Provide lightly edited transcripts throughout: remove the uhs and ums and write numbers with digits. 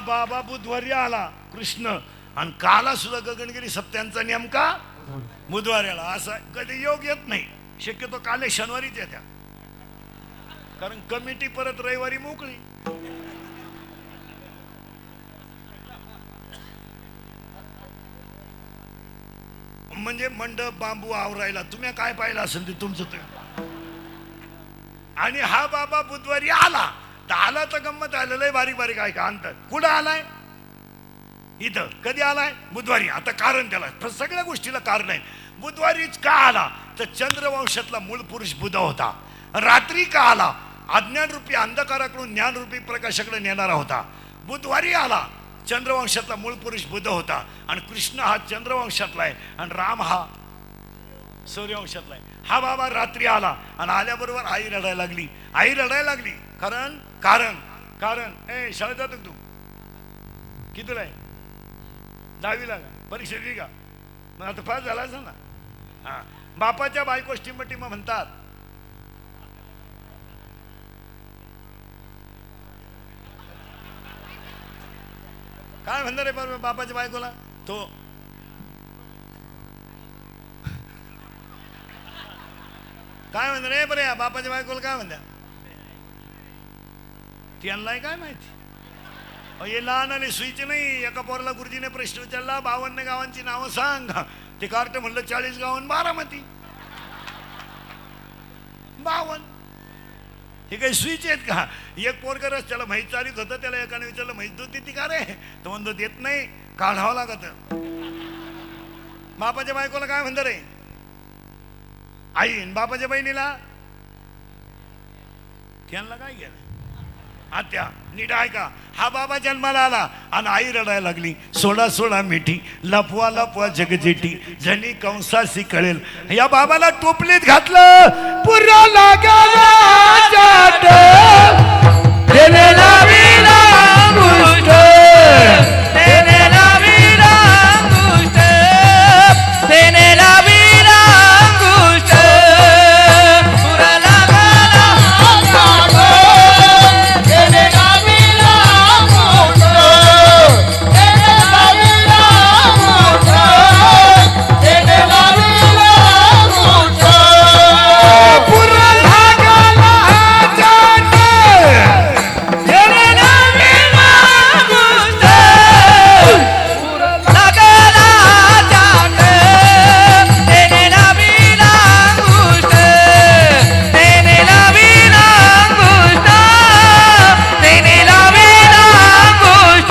बाबा बुधवारी आला कृष्ण, आणि काला सुद्धा गगनगिरी सप्त्यांचा नेमका बुधवारी आला. असा कधी योग येत नाही. शक्यतो काले शनिवारीच येत्या, कारण कमिटी परत रविवारी मोकळी. म्हणजे मंडप बांबू आवरायला तुम्ही काय पाहिलं असेल ते तुमचं ते. आणि हा बाबा बुधवारी आला तर आला तर गंमत आलेलं आहे. बारीक बारीक आहे का अंतर. कुठं आलाय? इथं. कधी आलाय? बुधवारी. आता कारण त्याला सगळ्या गोष्टीला कारण आहे. बुधवारीच का आला तर चंद्रवंशातला मूळ पुरुष बुध होता. रात्री का आला? अज्ञान रूपी अंधकाराकडून ज्ञान रूपी प्रकाशाकडे नेणारा होता. बुधवारी आला. चंद्रवंशातला मूळ पुरुष बुध होता, आणि कृष्ण हा चंद्रवंशातला आहे, आणि राम हा सूर्यवंशातला आहे. हा बाबा रात्री आला, आणि आल्याबरोबर आई रडायला लागली. आई रडायला लागली कारण कारण कारण शाळेत जातो तू? कितीला आहे? 10वीला का? परीक्षा दिली का? मग आता पास झाला असेल ना. हा, बापाच्या बायको टिंब म्हणतात. काय म्हणणार रे बरोबर बापाच्या बायकोला? तो काय म्हणणार रे बरे बापाच्या बायकोला? काय म्हणत्या त्यांना काय माहिती. हे लहान आणि सुईचे नाही. एका पोराला गुरुजीने प्रश्न विचारला, 52 गावांची नावं सांग. ते कार्ट म्हणलं 40 गावां बारामती. 52 हे काही सुईचे आहेत का? एक पोरगा रस्त्याला म्हैस चालीत होतं, त्याला एकाने विचारलं म्हैस दूध देते का रे? तो म्हणतो देत नाही, काढावं लागत. बापाच्या बायकोला काय म्हणतं रे? आई. बापाच्या बहिणीला त्यांना काय गेलं? आत्या. नीट ऐका. हा बाबा जन्माला आला आणि आई रडायला लागली. सोडा सोडा मिठी, लपवा लपवा जगजेठी, जनी कंसासी कळेल. या बाबाला टोपलीत घातलं. पुरा लागाला जाट, देने लावीला मुष्ट, देने लावीला मुष्ट, देने लावीला मुष्ट. पुरा लागाला जाट, देने लावीला मुष्ट, देने लावीला मुष्ट, देने लावीला मुष्ट. पुरा लागाला जाट, देने लावीला मुष्ट, पुरा लागाला जाट, देने लावीला मुष्ट, देने लावीला मुष्ट, देने लावीला मुष्ट.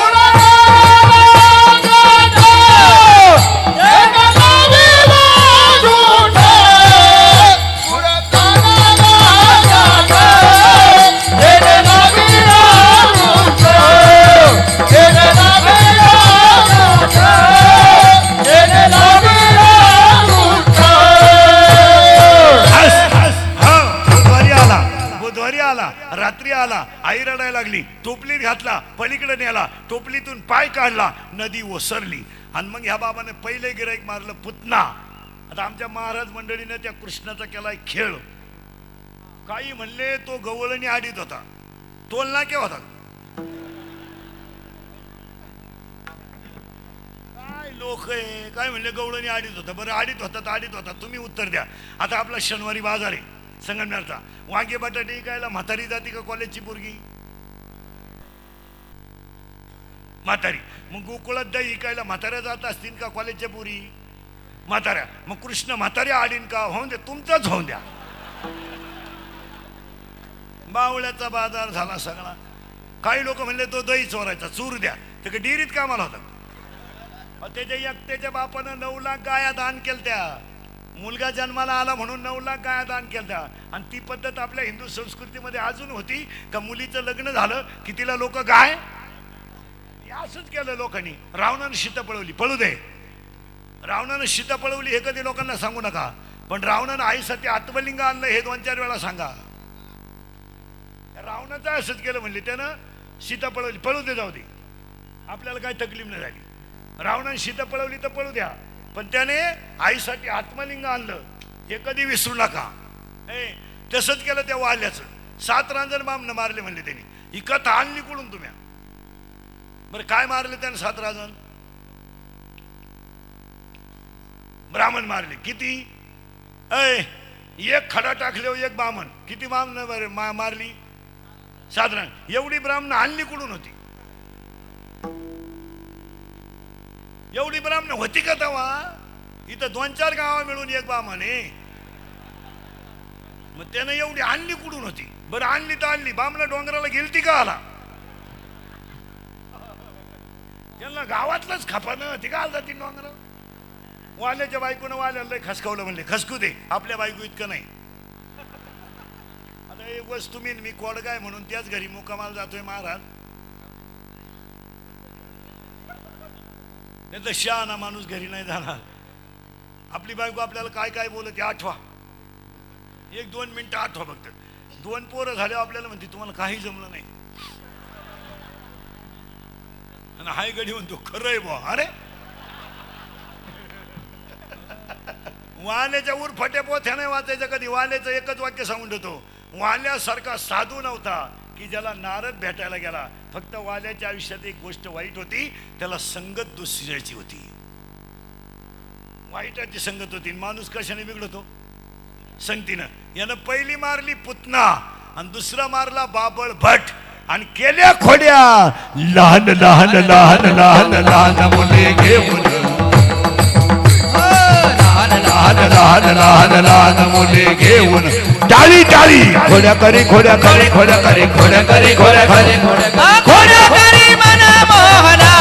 पुरा बुधवारी आला, रात्री आला. आई रडायला लागली. टोपलीत घातला, पलीकडे नेला, टोपलीतून पाय काढला, नदी ओसरली. आणि मग ह्या बाबाने पहिले गिराईक मारलं पुतना. आता आमच्या महाराज मंडळीने त्या कृष्णाचा केलाय खेळ. काही म्हणले तो गवळणी आडीत होता, तोलना के होता. काय लोक आहे, काय म्हणले गवळणी आडीत होता. बरं आडीत होता तर आडीत होता, तुम्ही उत्तर द्या. आता आपला शनिवारी बाजार आहे संगमनेरचा. वांगे बटाटे इकायला म्हातारी जाती का कॉलेजची पोरगी? म्हातारी. मग गोकुळात दही इकायला म्हाताऱ्या जात असतील का कॉलेजच्या पोरी? म्हाताऱ्या. मग कृष्ण म्हाताऱ्या आडीन का? होऊन द्या, तुमचाच होऊन द्या. बावळ्याचा बाजार झाला सगळा. काही लोक म्हणले तो दही चोरायचा, चूर द्या. ते डेअरीत कामाला होता. त्याच्या एकट्याच्या बापानं 9 लाख गाया दान केल्या. त्या मुलगा जन्माला आला म्हणून 9 लाख गाया दान केल्या. आणि ती पद्धत आपल्या हिंदू संस्कृतीमध्ये अजून होती का मुलीचं लग्न झालं की तिला लोक गाय. असंच केलं लोकांनी. रावणानं सीता पळवली, पळू दे. रावणानं सीता पळवली हे कधी लोकांना सांगू नका, पण रावणानं आईसाठी आत्मलिंग आणलं हे 2-4 वेळा सांगा. रावणाचं असंच केलं म्हणले, त्यानं सीता पळवली, पळू दे, जाऊ दे, आपल्याला काही तकलीफ नाही झाली. रावणानं सीता पळवली तर पळू द्या, पण त्याने आईसाठी आत्मलिंग आणलं हे कधी विसरू नका. तसंच केलं त्या वाल्याचं. 7 रांजण बामनं मारले म्हणले त्यांनी. इकत आणली कुठून तुम्ही? बरं काय मारले त्याने? 17 जण ब्राह्मण मारले. किती? एक खडा टाकले एक ब्राह्मण. किती ब्राह्मण मारली? साधारण. एवढी ब्राह्मण आणली कुठून होती? एवढी ब्राह्मण होती का तेव्हा? इथं 2-4 गावा मिळून एक ब्राह्मण आहे. मग त्यानं एवढी आणली कुठून होती? बरं आणली तर आणली, ब्राह्मण डोंगराला गेलती का आला? त्यांना गावातलंच खापानं ती का जाती डोंगराला? वाल्याच्या बायकोनं वाल्याला खसकावलं, म्हणले खसकू दे, आपल्या बायको इतकं नाही. आता एक वस्तू मी कोडगाय म्हणून त्याच घरी मुक्कामाला जातोय महाराज. नाही तर शहाणा माणूस घरी नाही जाणार. आपली बायको आपल्याला काय काय बोलते आठवा, 1-2 मिनिटं आठवा फक्त. 2 पोरं झाले आपल्याला म्हणते तुम्हाला काही जमलं नाही. आणि हाय गडी म्हणतो खरं आहे बा. अरे वाल्याच्या वर फटे पोथ्या नाही वाचायचं कधी. वाल्याचं एकच वाक्य सांगून देतो, वाल्यासारखा साधू नव्हता की ज्याला नारद भेटायला गेला. फक्त वाल्याच्या आयुष्यात एक गोष्ट वाईट होती, त्याला संगत दुसऱ्याची होती. वाईटाची संगत होती. माणूस कशाने बिघडतो? संगतीनं. यानं पहिली मारली पुतना आणि दुसरा मारला बाबळ भट आणि केल्या खोड्या. लहान लहान लहान लहान लहान मुले घेऊन, लहान लहान लहान लहान मुले घेऊन, टाळी टाळी खोड्या करी खोड्या करी खोड्या करी खोड्या करी खोड्या करी खोड्या करी मन मोहना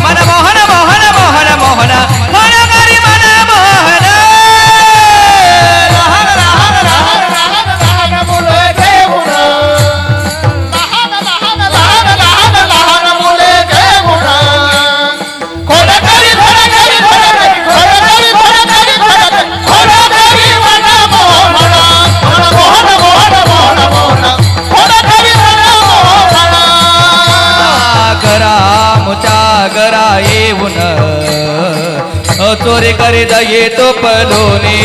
मन मोहन मोहन मोहन मोहन खोड्या करी मन मोहन. लहान लहान लहान लहान लहान मुले घेऊन, लहान लहान लहान लहान लहान मुले घेऊन, खोड्या करी खोड्या करी खोड्या करी खोड्या करी खोड्या करी खोड्या करी खोड्या करी मन मोहन मन मोहन मोहन मोहन मोहन खोड्या करी मन मोहन. घरामुच्या घरा येऊन चोरी करीत येतो पलोनी,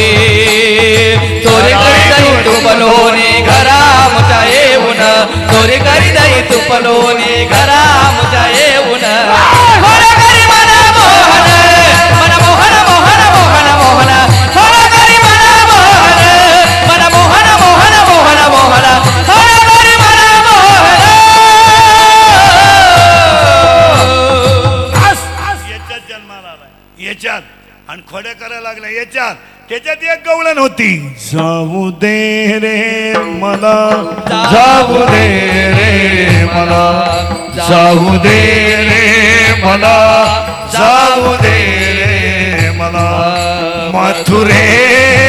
चोरी करीत येतो पलोनी. घरामुच्या येऊन चोरी करीत येतो पलोनी. घरामुच्या येऊन खोड्या करी मन मोहन मन मोहन मोहन मोहन मोहन खोड्या करी मन मोहन मन मोहन मोहन मोहन मोहन खोड्या करी मन मोहन. याच्यात जन्माला आलाय, याच्यात. आणि खोड्या करायला लागल्या याच्यात. त्याच्यात एक गवळण होती, जाऊ दे रे मला, जाऊ दे रे मला, जाऊ दे रे मला, जाऊ दे रे मला मथुरेला.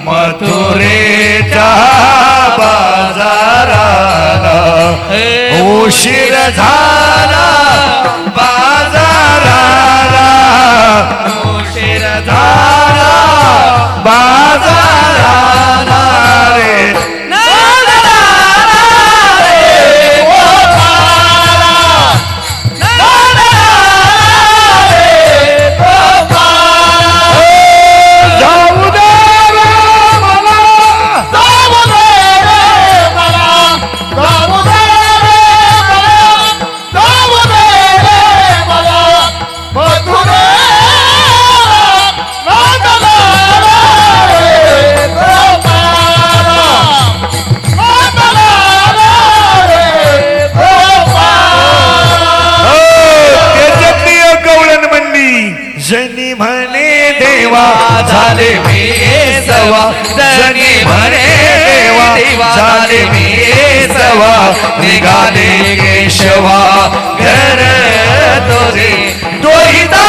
मथुरेच्या बाजाराला उशीर झाला, बाजाराला उशीर झाला, बाजाराला रे जनी म्हणे देवा झाले मी सवा, जनी म्हणे देवा झाले मी केशवा निघाले केशवा घर तुझे डोईता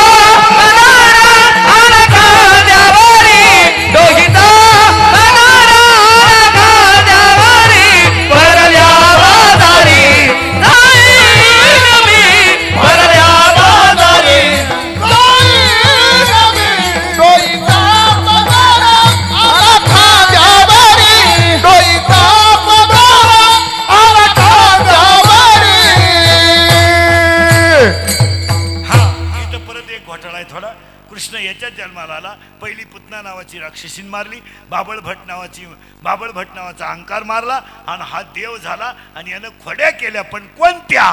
जन्माला आला. पहिली पुतना नावाची राक्षसीन मारली, बाबळ भट नावाचा अहंकार मारला आणि हा देव झाला. आणि यानं खोड्या केल्या, पण कोणत्या?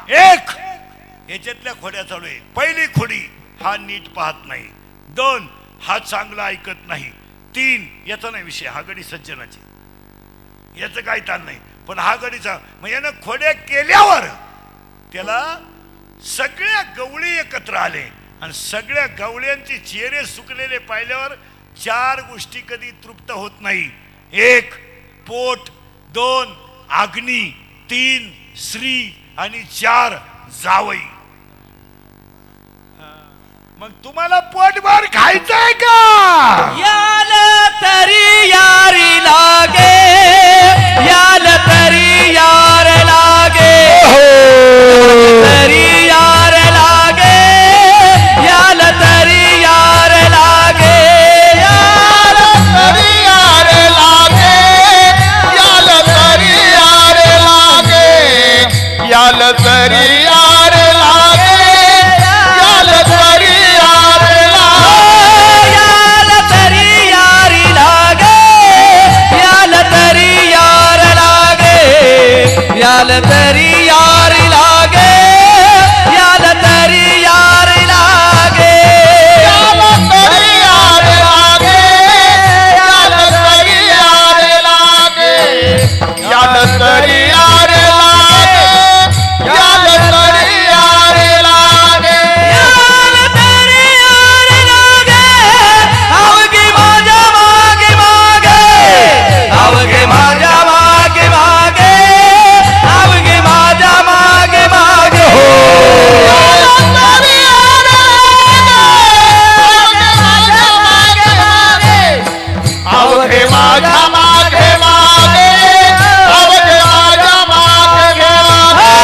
एक याच्यातल्या खोड्या चालू आहे. पहिली खोडी, हा नीट पाहत नाही. 2 हा चांगला ऐकत नाही. 3 याचा नाही विषय, हा गडी सज्जनाची, याचं काही ताण नाही. पण हा गडीचा मग यानं खोड्या केल्यावर त्याला सगळ्या गवळी एकत्र आले आणि सगळ्या गवळ्यांचे चेहरे सुकलेले पाहिल्यावर 4 गोष्टी कधी तृप्त होत नाही. 1 पोट, 2 अग्नी, 3 श्री आणि 4 जावई. मग तुम्हाला पोटभर खायचंय का? याल तरी यारी लागे, याल तरी यार लागे, तरी यार लागे, याल तरी यार लागे, याल तरी यार लागे, याल तरी यार लागे, याल तरी यार लागे, याल तरी यार लागे, याल तरी यारी लागे, याल तरी यार लागे, याल तरी यारी लागे, याल तरी यार लागे, याल तरी यार लागे, याल तरी यार लागे, याल तरी यार लागे, याल तरी यार लागे, याल तरी यार लागे, अवघे माझ्या मागे मागे, अवघे माझ्या मागे मागे, अवघे माझ्या मागे मागे, हो याल तरी यार लागे, अवघे माझ्या मागे मागे, अवघे माझ्या मागे मागे,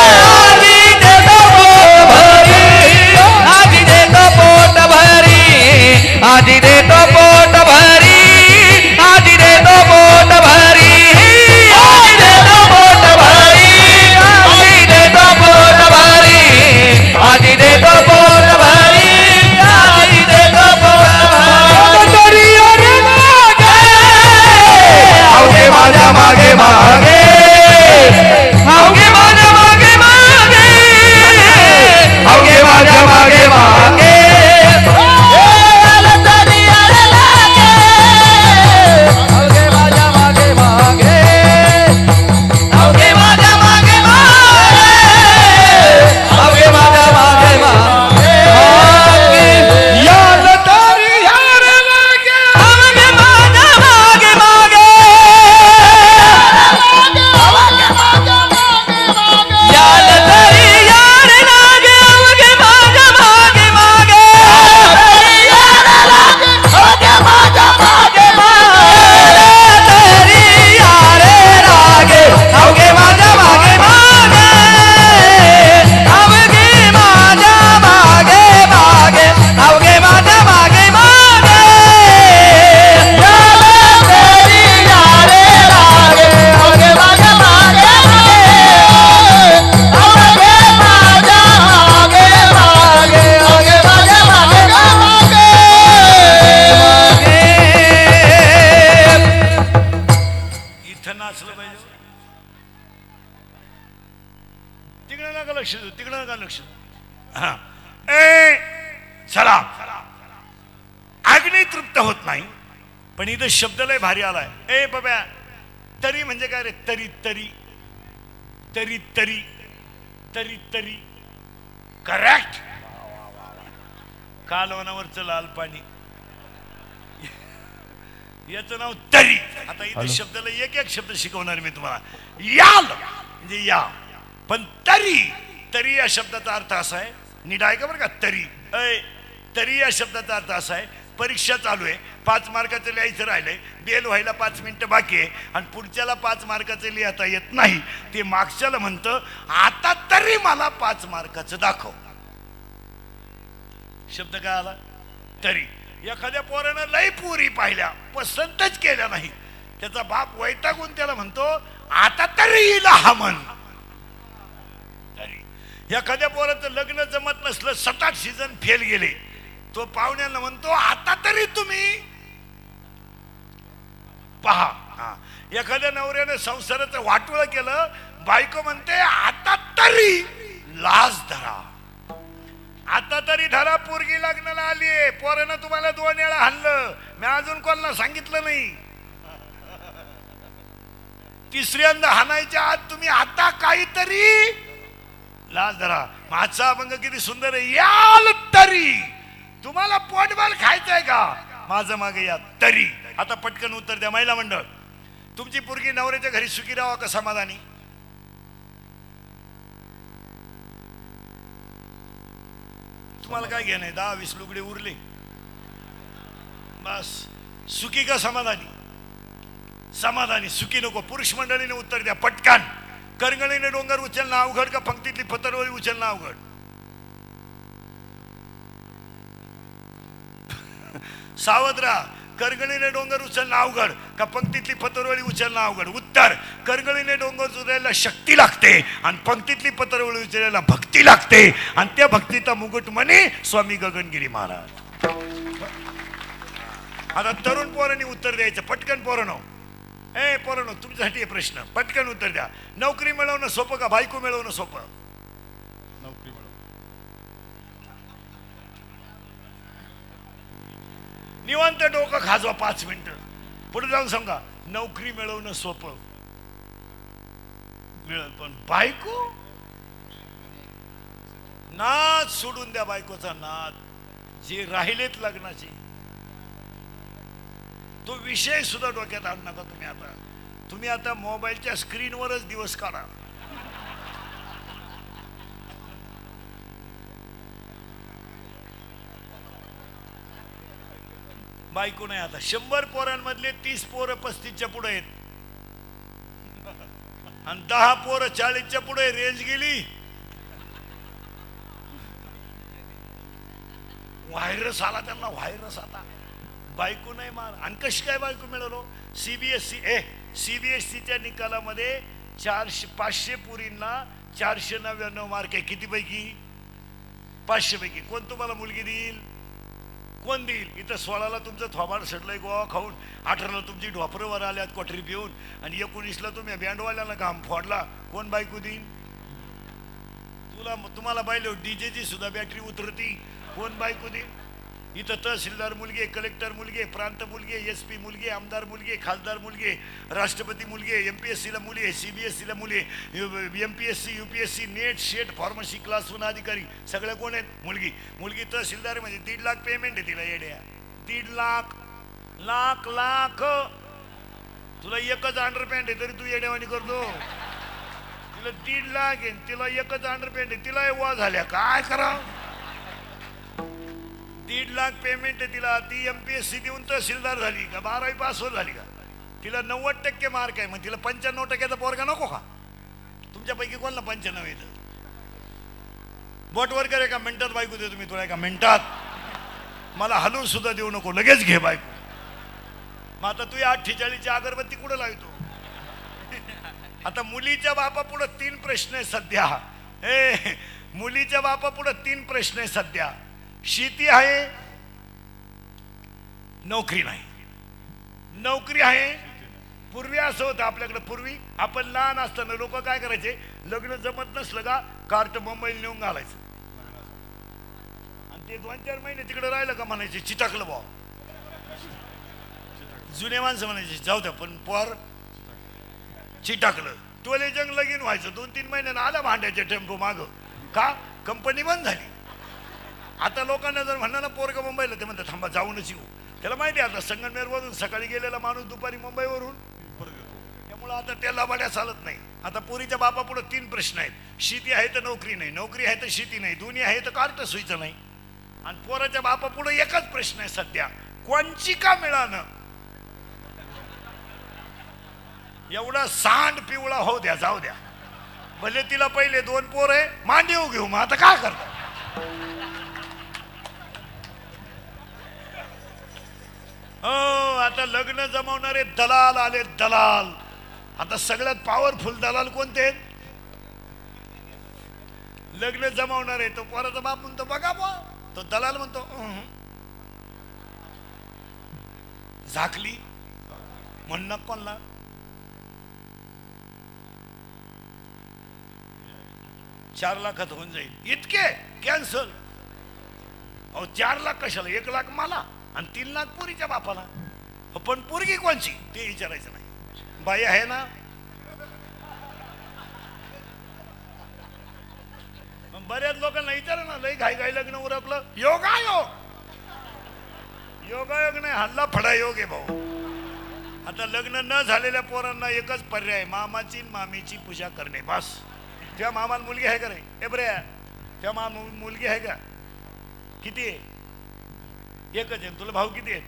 आजी देतो पोट भरी, आजी देतो पोट भरी, आजी देतो पोट भरी, आजी देतो पोट भरी, आजी देतो पोट भरी, आजी देतो पोट भरी, अवघे माझ्या मागे मागे, अवघे माझ्या मागे मागे, अवघे माझ्या मागे मागे, अग्नी तृप्त होत नाही. पण इथं शब्द लय भारी आलाय. ए बाबा, तरी म्हणजे काय रे? तरी तरी तरी तरी तरी तरी करेक्ट. कालवनावरचं लाल पाणी याचं नाव तरी. आता इथे शब्दाला एक एक शब्द शिकवणार मी तुम्हाला. याल म्हणजे या. पण तरी तरी या शब्दाचा अर्थ असा आहे, नीट आहे का बरं का, तरी तरी या शब्दाचा अर्थ असा आहे, परीक्षा चालू आहे, 5 मार्काचं लिहायचं राहिलंय, बेल व्हायला 5 मिनिटं बाकी आहे आणि पुढच्याला 5 मार्काचं लिहिता येत नाही, ते मागच्याला म्हणतं आता तरी मला 5 मार्काचं दाखव. शब्द काय आला, तरी. एखाद्या पोरानं लई पुरी पाहिल्या, पसंतच केल्या नाही, त्याचा बाप वैतागून त्याला म्हणतो आता तरी हिला हा म्हण. तरी एखाद्या पोराचं लग्न जमत नसलं, 7-8 सीझन फेल गेले, तो पाहुण्यांना म्हणतो आता तरी तुम्ही पहा. एखाद्या नवऱ्याने संसाराचं वाटोळं केलं, बायको म्हणते आता तरी लाज धरा, आता तरी धरा, पोरगी लग्नाला आलीये, पोरानं तुम्हाला 2 वेळा हाणलं, मी अजून कोणाला सांगितलं नाही, 3ऱ्यांदा हाणायच्या आत तुम्ही आता काहीतरी लाज धरा. माझा अभंग किती सुंदर आहे, याल तरी, तुम्हाला पोटभर खायचंय का, माझं मागे या तरी. आता पटकन उत्तर द्या महिला मंडळ, तुमची पोरगी नवऱ्याच्या घरी सुखी राहावा का समाधानी? तुम्हाला काय घेणं आहे, 10-20 लुगडे उरले बस, सुखी का समाधानी? समाधानी. सुखी नको. पुरुष मंडळीने उत्तर द्या पटकन. करंगळीने डोंगर उचलणं अवघड का पंक्तीतली पतरवळी उचलणं अवघड? सावध राहा. करंगळीने डोंगर उचलणं अवघड का पंक्तीतली पतरवळी उचलणं अवघड? उत्तर, करंगळीने डोंगर उचलायला शक्ती लागते आणि पंक्तीतली पतरवळी उचलायला भक्ती लागते, आणि त्या भक्तीचा मुकुट म्हणे स्वामी गगनगिरी महाराज. आता तरुण पोरांनी उत्तर द्यायचं पटकन. पोरांनो, पोरांनो, तुमच्यासाठी हे प्रश्न, पटकन उत्तर द्या. नोकरी मिळवणं सोपं का बायको मिळवणं सोपं? नोकरी मिळवणं. निवांत डोकं खाजवा 5 मिनिटं, पुढे जाऊन सांगा. नोकरी मिळवणं सोपं मिळेल, पण बायको, नाद सोडून द्या बायकोचा नाद, जे राहिलेत लग्नाचे तो विषय सुद्धा डोक्यात आणू नका तुम्ही आता मोबाईलच्या स्क्रीनवरच दिवस काढा. बायको नाही. आता 100 पोरांमधले 30 पोरं 35च्या पुढे आहेत आणि 10 पोरं 40च्या पुढे. रेंज गेली, व्हायरस आला त्यांना, व्हायरस आता. बायको नाही मार. आणि कशी काय बायको मिळवलो? सीबीएसईच्या निकालामध्ये 500 पुरींना 499 मार्क आहे. किती पैकी? 500 पैकी. कोण तुम्हाला मुलगी देईल? कोण देईल? इथं 16ला तुमचं थोबाड सडलंय गोवा खाऊन, 18ला तुमची ढोपरवर आल्यात क्वाटरी पिऊन, आणि 19ला तुम्ही बँडवाल्याला घाम फोडला. कोण बायको देईल? तुम्हाला पाहिलं डीजेची सुद्धा बॅटरी उतरती. कोण बायको देईल? इथं तहसीलदार मुलगे, कलेक्टर मुलगे, प्रांत मुलगे, SP मुलगे, आमदार मुलगे, खासदार मुलगे, राष्ट्रपती मुलगे, MPSCला मुले, CBSEला मुले, MPSC UPSC नेट शेट फार्मसी क्लास 1 अधिकारी, सगळ्या कोण आहेत? मुलगी. मुलगी तहसीलदार म्हणजे 1.5 लाख पेमेंट आहे तिला. येड्या, 1.5 लाख लाख. तुला एकच अंडरपॅन्ट आहे तरी तू येड्यावानी करतो. तिला 1.5 लाख आहे, तिला एकच अंडरपॅन्ट आहे, तिला वा झाल्या. काय करा? 1.5 लाख पेमेंट आहे तिला. ती MPSC देऊन तहसीलदार झाली का? 12वी पास झाली का? तिला 90% मार्क आहे, मग तिला 95%चा पोरगा नको का? तुमच्यापैकी कोणाला 95 येतं? बोट वर करे. एका मिनिटात बायको देतो मी तुला, एका मिनिटात. मला हलवून सुद्धा देऊ नको, लगेच घे बायको. मग आता तू 48ची अगरबत्ती कुठं लावतो? आता मुलीच्या बापा पुढे 3 प्रश्न आहे सध्या. मुलीच्या बापा पुढे 3 प्रश्न आहे सध्या. शेती आहे, नोकरी नाही. नोकरी आहे. पूर्वी असं होतं आपल्याकडे. पूर्वी आपण लहान असताना लोक काय करायचे, लग्न जमत नसलं का कार्ट मुंबईला नेऊन घालायचं, आणि ते 2-4 महिने तिकडे राहिलं का म्हणायचे चिटाकलं भाऊ. जुने माणसं म्हणायचे जाऊ द्या, पण पोर चिटाकलं. टोले जंग लगीन व्हायचं. 2-3 महिन्यानं आला भांड्याचे टेम्पो माग. का? कंपनी बंद झाली. आता लोकांना जर म्हणलं ना पोरग मुंबईला, ते म्हणतात थांबा जाऊनच येऊ. त्याला माहिती आहे आता संगमनेरवरून सकाळी गेलेला माणूस दुपारी मुंबईवरून, त्यामुळं आता त्याला बड्या चालत नाही. आता पोरीच्या बापा पुढे 3 प्रश्न आहेत. शेती आहे तर नोकरी नाही, नोकरी आहे तर शेती नाही, दोन्ही आहे तर कार्ट सुईचं नाही. आणि पोराच्या बापा पुढे एकच प्रश्न आहे सध्या, कोणची का मिळालं. एवढा सांड पिवळा होऊ द्या, जाऊ द्या. भले तिला पहिले 2 पोर आहे, मांडीव घेऊ, मग आता काय करता. हो, आता लग्न जमवणारे दलाल आले, दलाल. आता सगळ्यात पॉवरफुल दलाल कोणते आहेत? लग्न जमवणारे. तो पोराचा बाप म्हणतो बघा बा, तो दलाल म्हणतो झाकली म्हणणं कोणला. $4 लाखात होऊन जाईल. इतके कॅन्सल. अहो 4 लाख कशाला, 1 लाख मला आणि 3 लाख पोरीच्या बापाला. पण पोरगी कोणची ते विचारायचं नाही. बाई आहे ना. बऱ्याच लोकांना विचारा ना, लई घाई घाई लग्न उरकलं. योगायोग, योगायोग नाही, हल्ला फडा योग आहे भाऊ. आता लग्न न झालेल्या पोरांना एकच पर्याय, मामाची मामीची पूजा करणे बस. त्या मामाला मुलगी आहे का नाही? ए बरे, त्या मामा मुलगी आहे का? किती आहे? एकच आहे. तुला भाऊ किती आहे?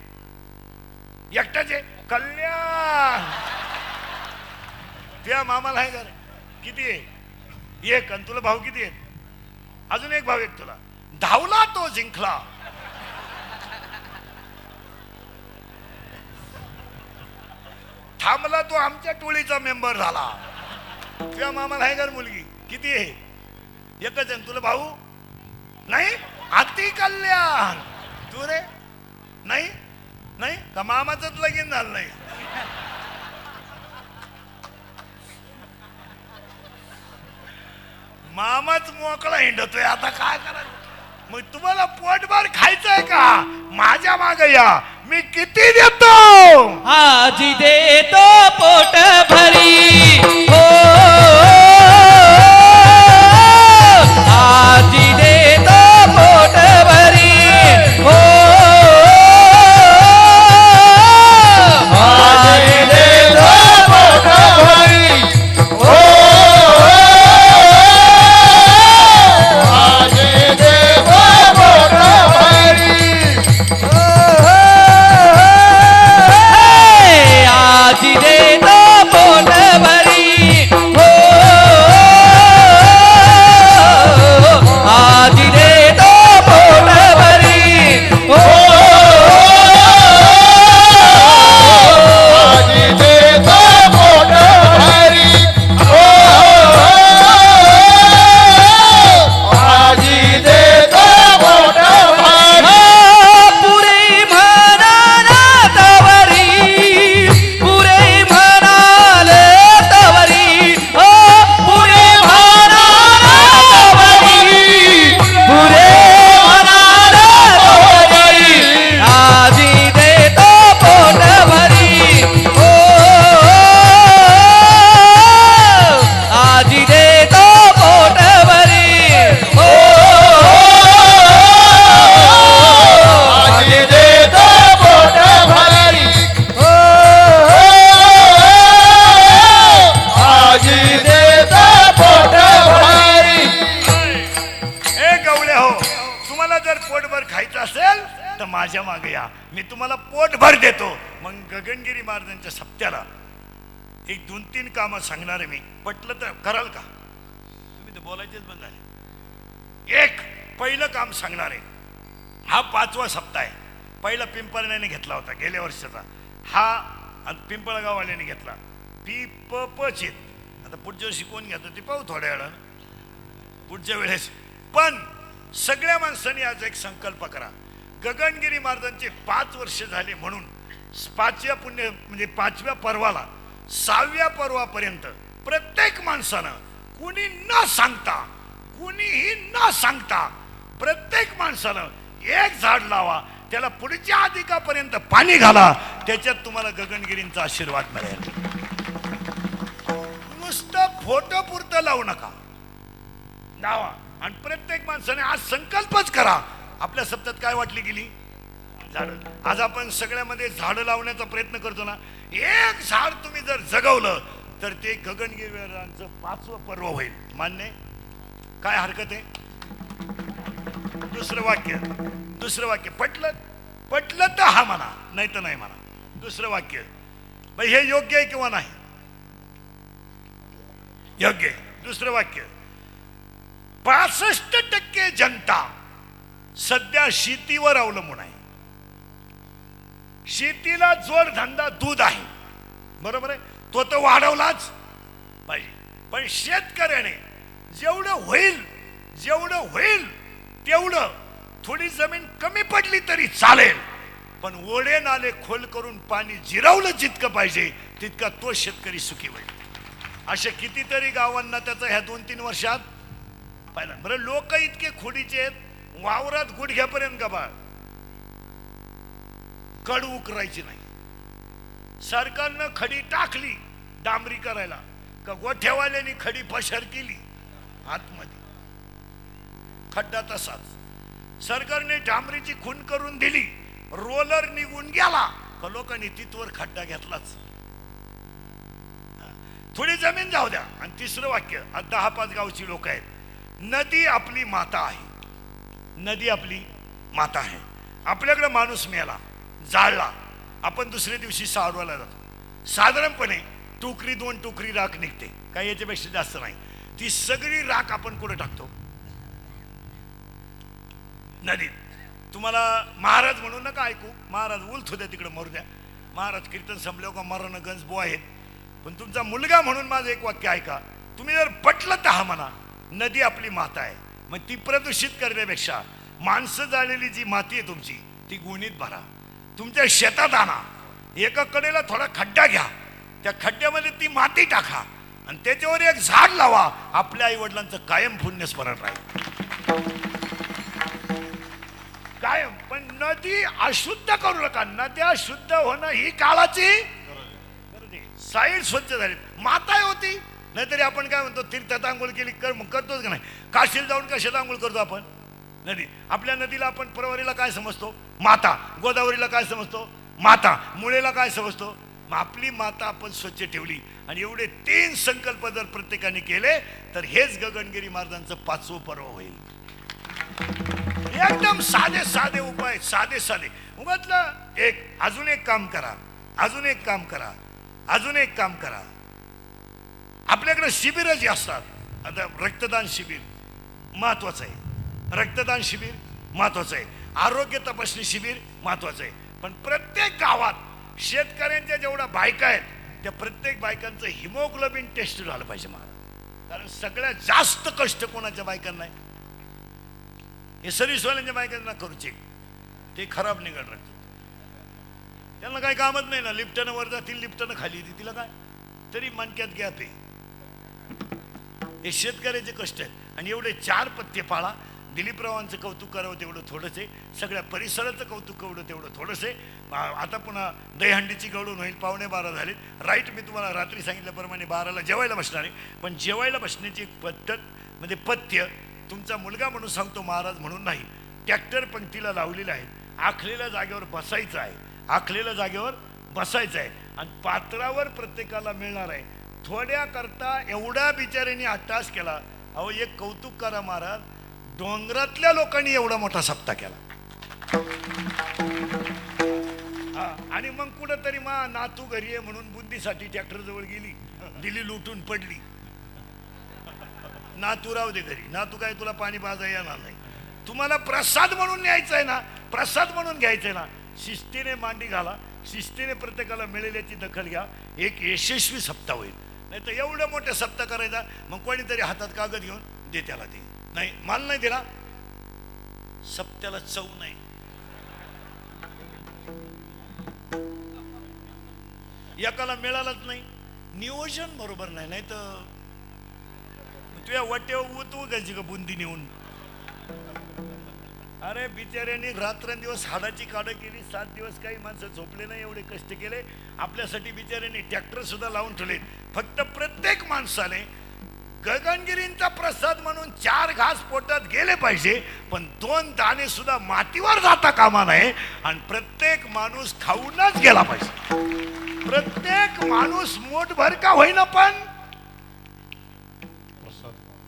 एकटाच आहे. कल्याण. त्या मामाला आहे का रे? किती आहे? एक. आणि तुला भाऊ किती आहेत? अजून एक भाऊ. एक तुला. धावला तो जिंकला. थांबला तो आमच्या टोळीचा मेंबर झाला. त्या मामाला आहे का मुलगी? किती आहे? एकच आहे. तुला भाऊ नाही? अति कल्याण. तू रे? नाही नाही का मामाचंच लगीन झालं नाही? मामाच मोकळा हिंडतोय. आता काय करायचं? मग तुम्हाला पोटभर खायचंय का? माझ्या मागे या, मी किती देतो. आजी देतो पोट भरी. हो आजी देतो पोट भरी. हो आजी देतो पोट भरी. हो आजी देतो पोट भरी. आजी देतो पोट भरी. हो आजी देतो पोट भरी. हो आजी देतो पोट भरी. हो आजी देतो पोट भरी. पुरी म्हणाला तवरी. पुरे म्हणाले तवरी. हो पुरे म्हणाला तवरी. पुरे म्हणाले तवरी. आजी देतो पोट भरी. हो आजी देतो पोट भरी. हो आजी देतो पोट भरी. हो आजी देतो पोट भरी. ए गवळे हो, तुम्हाला जर पोटभर खायचं असेल तर माझ्या मागे या, मी तुम्हाला पोटभर देतो. मग गगनगिरी महाराजांच्या सप्त्याला एक 2-3 कामं सांगणार आहे मी. पटलं तर कराल का? तुम्ही तर बोलायचेच बंद झाले. एक पहिलं काम सांगणार आहे. हा 5वा सप्ताह आहे. पहिला पिंपळण्याने घेतला होता गेल्या वर्षाचा. हा पिंपळगाववाल्याने घेतला. पचित. आता पुढच्या वर्षी कोण घेतो ते पाहू थोड्या वेळानं, पुढच्या वेळेस. पण सगळ्या माणसांनी आज एक संकल्प करा. गगनगिरी महाराजांचे 5 वर्ष झाले म्हणून 5व्या पुण्य म्हणजे 5व्या पर्वाला 6व्या पर्वापर्यंत प्रत्येक माणसानं कुणी न सांगता, कुणीही न सांगता प्रत्येक माणसानं एक झाड लावा. त्याला पुढच्या अधिकापर्यंत पाणी घाला. त्याच्यात तुम्हाला गगनगिरींचा आशीर्वाद मिळेल. नुसतं फोटो पुरतं लावू नका, लावा. आणि प्रत्येक माणसाने आज संकल्पच करा. आपल्या सप्त्यात काय वाटली गेली? झाड. आज आपण सगळ्यामध्ये झाडं लावण्याचा प्रयत्न करतो ना. एक झाड तुम्ही जर जगवलं तर ते गगनगिरीवरांचं 5वं पर्व होईल. मान्य आहे? काय हरकत आहे? दुसरं वाक्य पटलं तर हा म्हणा, नाही तर नाही म्हणा. दुसरं वाक्य हे योग्य आहे किंवा नाही? योग्य आहे. दुसरं वाक्य 65% जनता सध्या शेतीवर अवलंबून आहे. शेतीला जोडधंदा दूध आहे, बरोबर आहे, तो तर वाढवलाच पाहिजे. पण शेतकऱ्याने जेवढं होईल तेवढं, थोडी जमीन कमी पडली तरी चालेल, पण ओढे नाले खोल करून पाणी जिरवलं जितकं पाहिजे तितका तो शेतकरी सुखी होईल. अशा कितीतरी गावांना त्याचा ह्या 2-3 वर्षात पाहिलं. बरं, लोक इतके खोडीचे आहेत, वावरात गुडघ्यापर्यंत गबाळ, कड उकरायची नाही. सरकारनं खडी टाकली डांबरी करायला का गोठ्यावाल्यांनी खडी पशार केली आतमध्ये, खड्डा तसाच. सरकारने डांबरीची खून करून दिली, रोलर निघून गेला का लोकांनी तिथवर खड्डा घेतलाच. थोडी जमीन जाऊ द्या. आणि तिसरं वाक्य, 10-5 गावची लोक आहेत. नदी आपली माता आहे, नदी आपली माता आहे. आपल्याकडे माणूस मेला, जाळला, आपण दुसऱ्या दिवशी सारवायला जातो. साधारणपणे 2 टोकरी राख निघते, काही याच्यापेक्षा जास्त नाही. ती सगळी राख आपण कुठे टाकतो? नदीत. तुम्हाला महाराज म्हणून नका ऐकू, महाराज उलथू द्या, तिकडे मरू द्या. महाराज कीर्तन संपल्यावर का मरण गंजबो आहेत. पण तुमचा मुलगा म्हणून माझं एक वाक्य ऐका. तुम्ही जर पटलं तर हा म्हणा, नदी आपली माता आहे. मग ती प्रदूषित करण्यापेक्षा माणसं जाळलेली जी माती आहे तुमची, ती गुणीत भरा. तुमच्या शेतात आणा, एका कडेला थोडा खड्डा घ्या, त्या खड्ड्यामध्ये ती माती टाका आणि त्याच्यावर एक झाड लावा. आपल्या आई वडिलांचं कायम पुण्य स्मरण राहील, कायम. पण नदी अशुद्ध करू नका. नद्या शुद्ध होणं ही काळाची गरज आहे. साईड स्वच्छ झाली, माता होती. नाहीतरी आपण काय म्हणतो, तीर्थात आंघोळ केली करतोच का नाही? काशीला जाऊन कशात आंघोळ करतो आपण? नदी. आपल्या नदीला आपण परवारीला काय समजतो? माता. गोदावरीला काय समजतो? माता. मुळेला काय समजतो? आपली माता आपण स्वच्छ ठेवली. आणि एवढे 3 संकल्प जर प्रत्येकाने केले तर हेच गगनगिरी महाराजांचं 5वं पर्व होईल. एकदम साधे उपाय, साधे. उगाचलं अजून एक काम करा. आपल्याकडे शिबिर जी असतात, आता रक्तदान शिबिर महत्वाचं आहे, आरोग्य तपासणी शिबिर महत्वाचं आहे. पण प्रत्येक गावात शेतकऱ्यांच्या जेवढ्या बायका आहेत त्या प्रत्येक बायकांचं हिमोग्लोबिन टेस्ट झालं पाहिजे महाराज. कारण सगळ्यात जास्त कष्ट कोणाच्या बायकांना आहे? हे सर्व्हिसवाल्यांच्या बायकांना करू चेक, ते खराब निघत राहते. त्यांना काही कामच नाही ना, लिफ्टनं वर जातील, लिफ्टनं खाली येते, तिला काय तरी मनक्यात गॅप आहे. हे शेतकऱ्याचे कष्ट आहेत. आणि एवढे 4 पथ्य पाळा. दिलीपरावांचं कौतुक करावं तेवढं थोडंच आहे, सगळ्या परिसराचं कौतुक करावं तेवढं थोडंच आहे. आता पुन्हा दहीहंडीची गवळून होईल, 11:15 झाले. राईट, मी तुम्हाला रात्री सांगितल्याप्रमाणे 12ला जेवायला बसणार आहे. पण जेवायला बसण्याची एक पद्धत म्हणजे पथ्य तुमचा मुलगा म्हणून सांगतो, महाराज म्हणून नाही. ट्रॅक्टर पंक्तीला लावलेला आहे, आखलेल्या जागेवर बसायचं आहे आणि पात्रावर प्रत्येकाला मिळणार आहे. थोड्या करता एवढ्या बिचाऱ्यांनी अट्टास केला. अहो, एक कौतुक करा महाराज, डोंगरातल्या लोकांनी एवढा मोठा सप्ताह केला. आणि मग कुठं तरी नातू घरी आहे म्हणून बुंदीसाठी ट्रॅक्टर जवळ गेली, दिली लुटून पडली. नातू राहू दे घरी, नातू काय तुला पाणी पाजा येणार नाही. तुम्हाला प्रसाद म्हणून न्यायचं आहे ना, प्रसाद म्हणून घ्यायचंय ना, शिस्तीने मांडी घाला, शिस्तीने प्रत्येकाला मिळेल्याची दखल घ्या. एक यशस्वी सप्ताह होईल. नाही तर एवढं मोठं सप्ताह करायचा, मग कोणीतरी हातात कागद घेऊन दे त्याला, ते नाही, माल नाही दिला, सप्त्याला चव नाही. एकाला मिळालंच नाही, नियोजन बरोबर नाही. नाही तर तुझ्या वाट्यावर उतू घ्यायची का बुंदी नेऊन? अरे बिचाऱ्यांनी रात्रंदिवस हाडाची काढं केली, 7 दिवस काही माणसं झोपले नाही, एवढे कष्ट केले आपल्यासाठी. बिचाऱ्यांनी ट्रॅक्टर सुद्धा लावून ठेवले. फक्त प्रत्येक माणसाने गगनगिरींचा प्रसाद म्हणून 4 घास पोटात गेले पाहिजे, पण 2 दाणे सुद्धा मातीवर जाता कामा नये. आणि प्रत्येक माणूस खाऊनच गेला पाहिजे. प्रत्येक माणूस मोठभर का होईना पण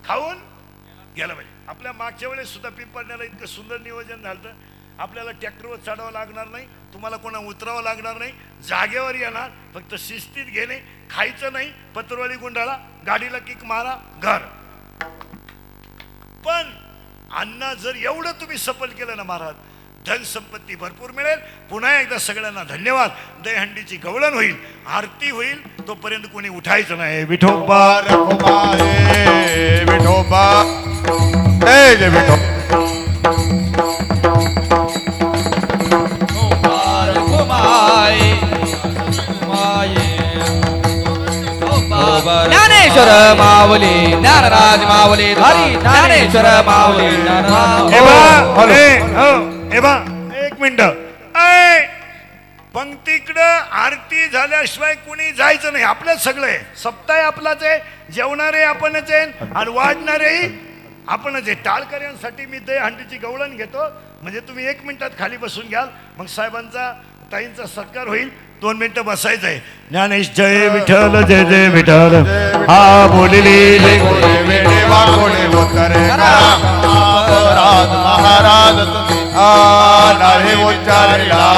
खाऊन गेला पाहिजे. आपल्या मागच्या वेळेस सुद्धा पिंपळण्याला इतकं सुंदर नियोजन झालं. आपल्याला ट्रॅक्टरवर चढावं लागणार नाही, तुम्हाला कोणा उतरावं लागणार नाही, जागेवर येणार, फक्त शिस्तीत घेणे, खायचं नाही, पत्रवाळी गुंडाळा, गाडीला किक मारा, घर. पण अण्णा जर एवढं तुम्ही सफल केलं ना महाराज, धन संपत्ती भरपूर मिळेल. पुन्हा एकदा सगळ्यांना धन्यवाद. दहीहंडीची गवळण होईल, आरती होईल, तोपर्यंत कोणी उठायचं नाही. विठोबा विठोबा जय विठोबा. ज्ञानेश्वर माऊली ज्ञानराज माऊली धारी ज्ञानेश्वर माऊली एक मिनिट. पंक्तीकडं आरती झाल्याशिवाय कुणी जायचं नाही. आपलंच सगळं आहे. सप्ताह आपलाच आहे, जेवणारे आपणच आहे आणि वाढणारेही आपणच आहे. टाळकऱ्यांसाठी मी दहीहंडीची गवळण घेतो, म्हणजे तुम्ही 1 मिनिटात खाली बसून घ्याल, मग साहेबांचा ताईंचा सत्कार होईल. 2 मिनिटं बसायचं आहे. ज्ञानेश जय विठ्ठल जय जय विठ्ठल हा बोलिले महाराज तुम्ही उच्चारला